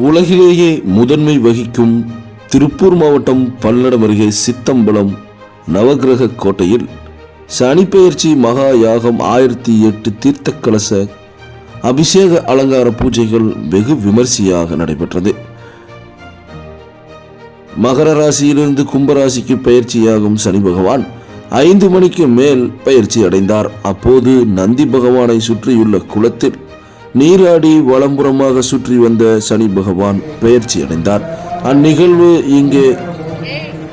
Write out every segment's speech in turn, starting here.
உலகிலேயே முதன்மை வகிக்கும் திருப்பூர் மாவட்டம் பல்லடம் அருகே சித்தம்பலம் நவகிரக கோட்டையில் சனிப்பெயர்ச்சி மகா யாகம் 1008 தீர்த்த கலச அபிஷேக அலங்கார பூஜைகள் வெகு விமர்சையாக நடைபெற்றது. மகர ராசியிலிருந்து கும்பராசிக்கு பயிற்சியாகும் சனி பகவான் 5 மணிக்கு மேல் பயிற்சி அடைந்தார். அப்போது நந்தி பகவானை சுற்றியுள்ள குளத்தில் நீராடி வலம்புறமாக சுற்றி வந்த சனி பகவான் பயிற்சி அடைந்தார். அந்நிகழ்வு இங்கே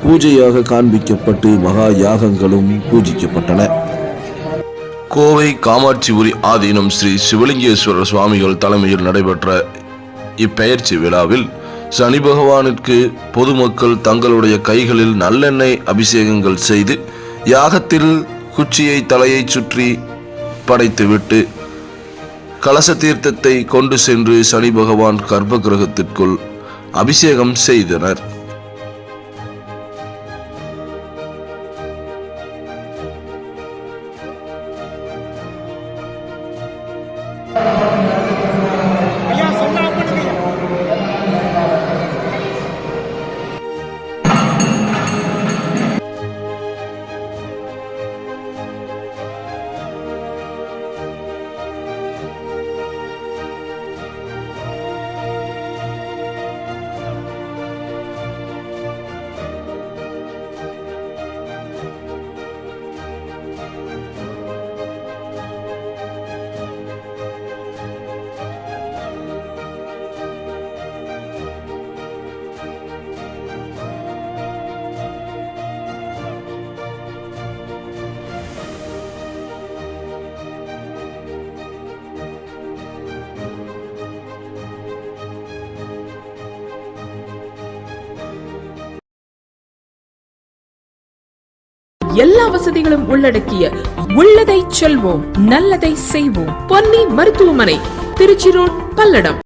பூஜையாக காண்பிக்கப்பட்டு மகா யாகங்களும் பூஜிக்கப்பட்டன. கோவை காமாட்சிபுரி ஆதீனம் ஸ்ரீ சிவலிங்கேஸ்வரர் சுவாமிகள் தலைமையில் நடைபெற்ற இப்பெயர்ச்சி விழாவில் சனி பகவானிற்கு பொதுமக்கள் தங்களுடைய கைகளில் நல்லெண்ணெய் அபிஷேகங்கள் செய்து யாகத்தில் குச்சியை தலையை சுற்றி படைத்துவிட்டு கலச தீர்த்தத்தை கொண்டு சென்று சனி பகவான் கர்ப்ப கிரகத்திற்குள் அபிஷேகம் செய்தனர். எல்லா வசதிகளும் உள்ளடக்கிய உள்ளதை செல்வோம் நல்லதை செய்வோம் பொன்னி மருத்துவமனை, திருச்சி ரோட், பல்லடம்.